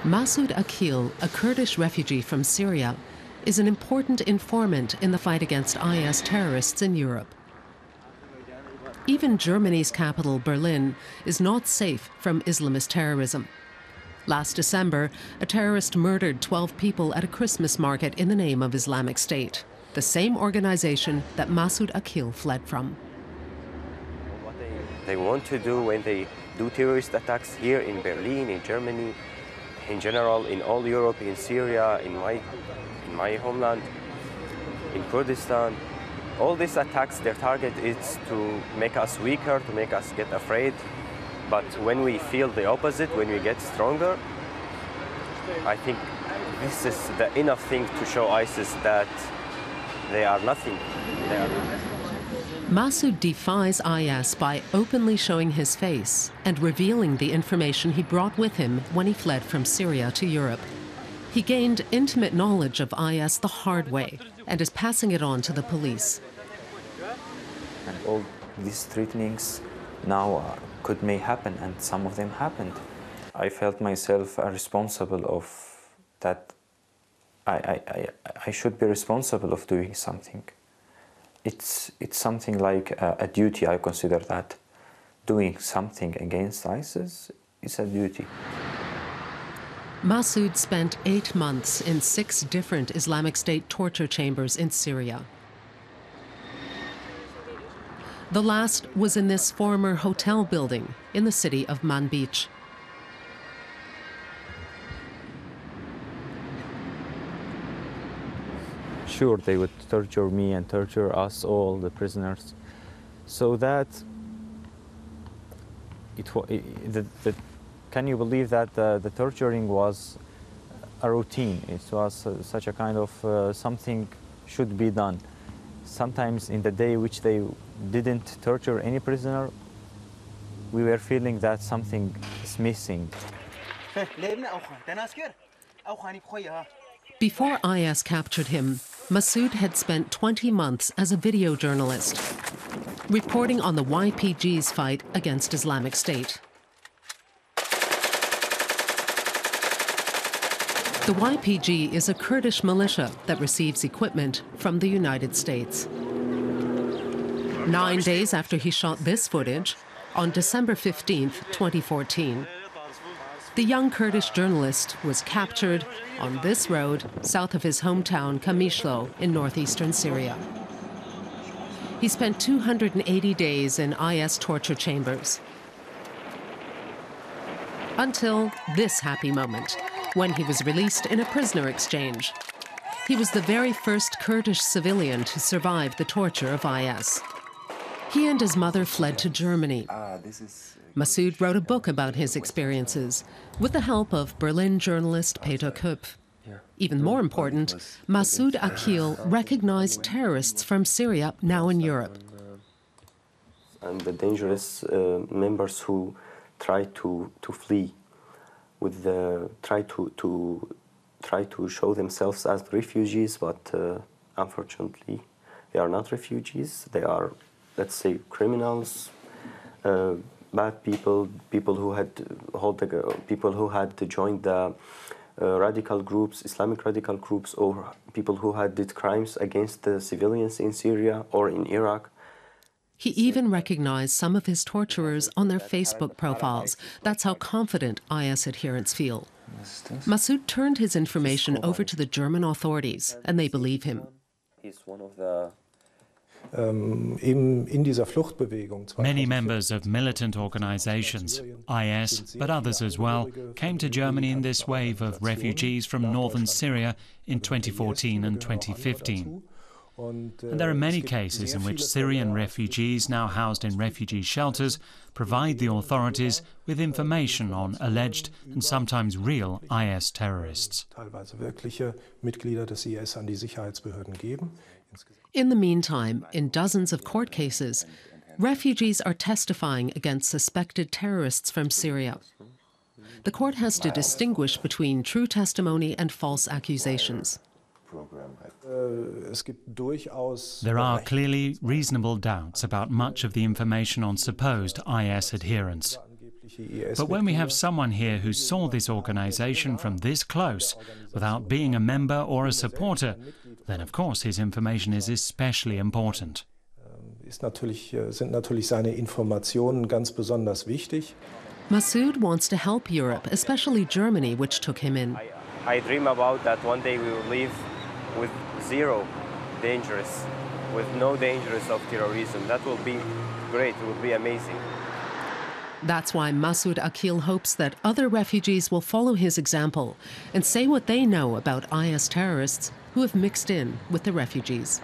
Masoud Aqil, a Kurdish refugee from Syria, is an important informant in the fight against IS terrorists in Europe. Even Germany's capital, Berlin, is not safe from Islamist terrorism. Last December, a terrorist murdered 12 people at a Christmas market in the name of Islamic State, the same organization that Masoud Aqil fled from. What they want to do when they do terrorist attacks here in Berlin, in Germany, in general, in all Europe, in Syria, in my homeland, in Kurdistan, all these attacks, their target is to make us weaker, to make us get afraid. But when we feel the opposite, when we get stronger, I think this is the enough thing to show ISIS that they are nothing. Masoud defies IS by openly showing his face and revealing the information he brought with him when he fled from Syria to Europe. He gained intimate knowledge of IS the hard way and is passing it on to the police. And all these threatenings now may happen, and some of them happened. I felt myself responsible of that. I should be responsible of doing something. It's something like a duty. I consider that doing something against ISIS is a duty. Masoud spent 8 months in 6 different Islamic State torture chambers in Syria. The last was in this former hotel building in the city of Manbij. Sure, they would torture me and torture us all, the prisoners, so that can you believe that the torturing was a routine? It was such a kind of something should be done. Sometimes in the day which they didn't torture any prisoner, we were feeling that something is missing. Before IS captured him, Masoud had spent 20 months as a video journalist, reporting on the YPG's fight against Islamic State. The YPG is a Kurdish militia that receives equipment from the United States. 9 days after he shot this footage, on December 15, 2014, the young Kurdish journalist was captured on this road south of his hometown Kamishlo in northeastern Syria. He spent 280 days in IS torture chambers, until this happy moment, when he was released in a prisoner exchange. He was the very first Kurdish civilian to survive the torture of IS. He and his mother fled to Germany. Masoud wrote a book about his experiences with the help of Berlin journalist Peter Köpf. Even more important, Masoud Aqil recognized terrorists from Syria now in Europe. And the dangerous members who try to flee, try to show themselves as refugees, but unfortunately they are not refugees. They are, let's say, criminals, bad people, people who had joined the radical groups, Islamic radical groups, or people who had did crimes against the civilians in Syria or in Iraq. He even recognized some of his torturers on their Facebook profiles. That's how confident IS adherents feel. Masoud turned his information over to the German authorities, and they believe him. He's one of the Many members of militant organizations, IS, but others as well, came to Germany in this wave of refugees from northern Syria in 2014 and 2015. And there are many cases in which Syrian refugees now housed in refugee shelters provide the authorities with information on alleged and sometimes real IS terrorists. In the meantime, in dozens of court cases, refugees are testifying against suspected terrorists from Syria. The court has to distinguish between true testimony and false accusations. There are clearly reasonable doubts about much of the information on supposed IS adherents. But when we have someone here who saw this organization from this close, without being a member or a supporter, then of course his information is especially important. Sind natürlich seine Informationen ganz besonders wichtig. Masoud wants to help Europe, especially Germany, which took him in. I dream about that one day we will live with zero dangers, with no dangers of terrorism. That will be great, it will be amazing. That's why Masoud Aqil hopes that other refugees will follow his example and say what they know about IS terrorists who have mixed in with the refugees.